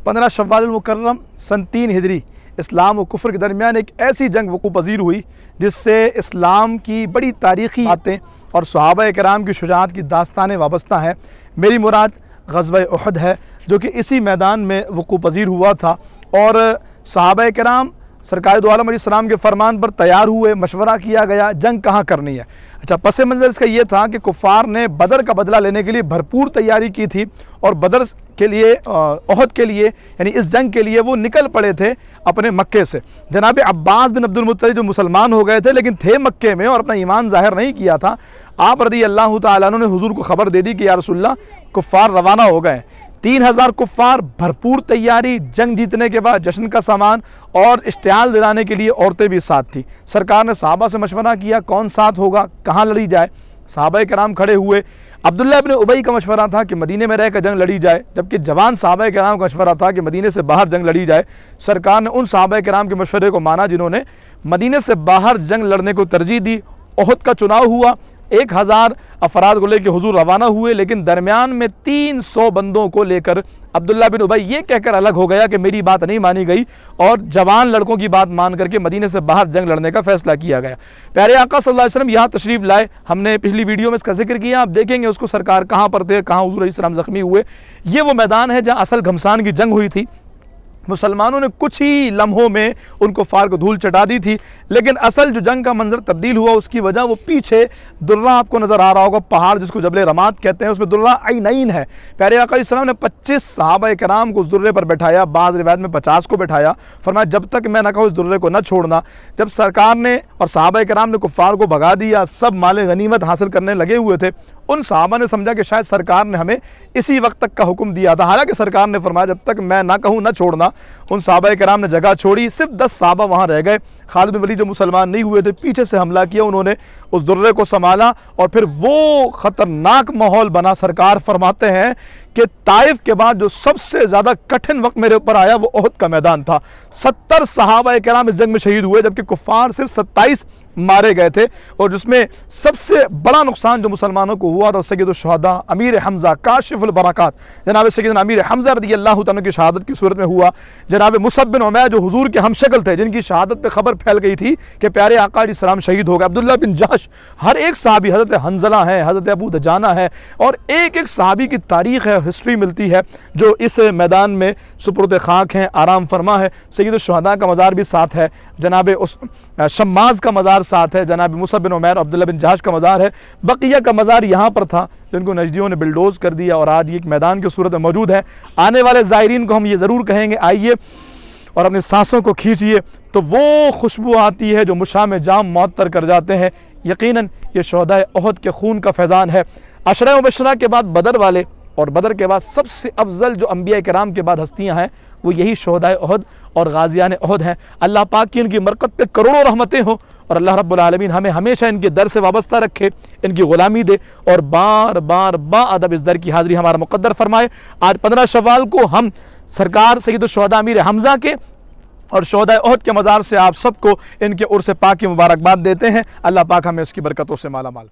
15 शव्वाल मुकर्रम सन 3 हिजरी इस्लाम और कुफ्र के दरमियान एक ऐसी जंग वक़ूअ पज़ीर हुई जिससे इस्लाम की बड़ी तारीख़ी बातें और सहाबा किराम की शुजाअत की दास्तानें वाबस्ता हैं। मेरी मुराद ग़ज़वा उहद है जो कि इसी मैदान में वक़ूअ पज़ीर हुआ था और सहाबा किराम सरकार दो आलम अलैहिस्सलाम के फरमान पर तैयार हुए, मशवरा किया गया जंग कहाँ करनी है। अच्छा, पस मंज़र इसका ये था कि कुफ़ार ने बदर का बदला लेने के लिए भरपूर तैयारी की थी और बदर के लिए उहद के लिए यानी इस जंग के लिए वो निकल पड़े थे अपने मक्के से। जनाब अब्बास बिन अब्दुल मुत्तलिब जो मुसलमान हो गए थे लेकिन थे मक्के में और अपना ईमान ज़ाहिर नहीं किया था, आप रज़ी अल्लाह तआला अन्हु ने हुज़ूर को ख़बर दे दी कि या रसूलल्लाह कुफ़ार रवाना हो गए। 3000 कुफ़ार, भरपूर तैयारी, जंग जीतने के बाद जश्न का सामान और इश्तियाल दिलाने के लिए औरतें भी साथ थी। सरकार ने सहाबा से मशवरा किया कौन साथ होगा, कहाँ लड़ी जाए। सहाबा कराम खड़े हुए। अब्दुल्लाह इब्न उबई का मशवरा था कि मदीने में रहकर जंग लड़ी जाए, जबकि जवान सहाबा कराम का मशवरा था कि मदीने से बाहर जंग लड़ी जाए। सरकार ने उन सहाबा कराम के मशवरे को माना जिन्होंने मदीने से बाहर जंग लड़ने को तरजीह दी। उहद का चुनाव हुआ, 1000 अफराद को लेकर हुजूर रवाना हुए, लेकिन दरमियान में 300 बंदों को लेकर अब्दुल्लाह बिन उबई ये कहकर अलग हो गया कि मेरी बात नहीं मानी गई और जवान लड़कों की बात मान करके मदीने से बाहर जंग लड़ने का फैसला किया गया। प्यारे आका सल्लल्लाहु अलैहि वसल्लम यहाँ तशरीफ़ लाए। हमने पिछली वीडियो में इसका जिक्र किया, आप देखेंगे उसको सरकार कहाँ पर थे, कहाँ हुजूर अलैहिस्सलाम ज़ख्मी हुए। ये वो मैदान है जहाँ असल घमसान की जंग हुई थी। मुसलमानों ने कुछ ही लम्हों में उन कुफ़ार को धूल चटा दी थी, लेकिन असल जो जंग का मंजर तब्दील हुआ उसकी वजह वो पीछे दुर्रा आपको नज़र आ रहा होगा, पहाड़ जिसको जबल रमात कहते हैं, उसमें दुर्रा आइनैन है। प्यारे आका इस्लाम ने 25 सहाबा कराम को उस दुर्रे पर बैठाया, बाज़ रिवायत में 50 को बैठाया। फरमाया जब तक मैं ना कहूँ इस दुर्रे को न छोड़ना। जब सरकार ने और सहाबा कराम ने कुफ़ार को भगा दिया, सब माले गनीमत हासिल करने लगे हुए थे, उन सहाबा ने समझा कि शायद सरकार ने हमें इसी वक्त तक का हुक्म दिया था। हालांकि सरकार ने फरमाया जब तक मैं ना कहूँ ना छोड़ना। उन सहाबा कराम ने जगह छोड़ी, सिर्फ 10 सहाबा वहाँ रह गए। खालिद बिन वलीद जो मुसलमान नहीं हुए थे, पीछे से हमला किया, उन्होंने उस दुर्रे को संभाला और फिर वो ख़तरनाक माहौल बना। सरकार फरमाते हैं कि ताइफ के बाद जो सबसे ज़्यादा कठिन वक्त मेरे ऊपर आया वो उहद का मैदान था। 70 सहाबा कराम इस जंग में शहीद हुए, जबकि कुफ़ार सिर्फ 27 मारे गए थे। और जिसमें सबसे बड़ा नुकसान जो मुसलमानों को हुआ था सैयदुश शुहदा अमीर हमज़ा काशिफुल बरक़ात जनाब सैयदना अमीर हमज़ा रज़ियल्लाहु तआला की शहादत की सूरत में हुआ। जनाब मुसअब बिन उमैर जो हुजूर के हमशक्ल थे, जिनकी शहादत पे खबर फैल गई थी कि प्यारे आका अलैहिस्सलाम शहीद हो गए। अब्दुल्लाह बिन जहश, हर एक सहाबी, हज़रत हंज़ला है, हज़रत अबू दजाना है, और एक एक सहाबी की तारीख़ है, हिस्ट्री मिलती है जो इस मैदान में सुपुर्द खाक हैं, आराम फरमा है। सैयदुश शुहदा का मज़ार भी साथ है, जनाब उस शम्माज़ का मज़ार साथ है, जनाब मुसअब बिन उमैर अब्दुल्लाह बिन जहश का मज़ार है। बक़िया का मज़ार यहाँ पर था जिनको नजदियों ने बिल्डोज़ कर दिया और आज ये एक मैदान की सूरत में मौजूद है। आने वाले ज़ायरीन को हम ये ज़रूर कहेंगे आइए और अपनी सांसों को खींचिए तो वो खुशबू आती है जो मुशाम जाम मुअत्तर कर जाते हैं। यकीनन ये शुहदा उहद के खून का फैज़ान है। अशरा मुबशरा के बाद बदर वाले और बदर के बाद सबसे अफजल जो अंबिया कराम के बाद हस्तियाँ हैं वो यही शुहदा उहद और गाज़ियान उहद हैं। अल्लाह पाक की इनकी बरकत पे करोड़ों रहमतें हों और अल्लाह रब्बुल आलमीन हमें हमेशा इनके दर से वाबस्ता रखे, इनकी ग़ुलामी दे और बार बार बाअदब इस दर की हाज़िरी हमारा मुक़द्दर फरमाए। आज 15 शव्वाल को हम सरकार सैयदुश शुहदा अमीर हमज़ा के और शुहदा उहद के मज़ार से आप सबको इनके उर्स पाक की मुबारकबाद देते हैं। अल्लाह पाक हमें उसकी बरकतों से माला माल।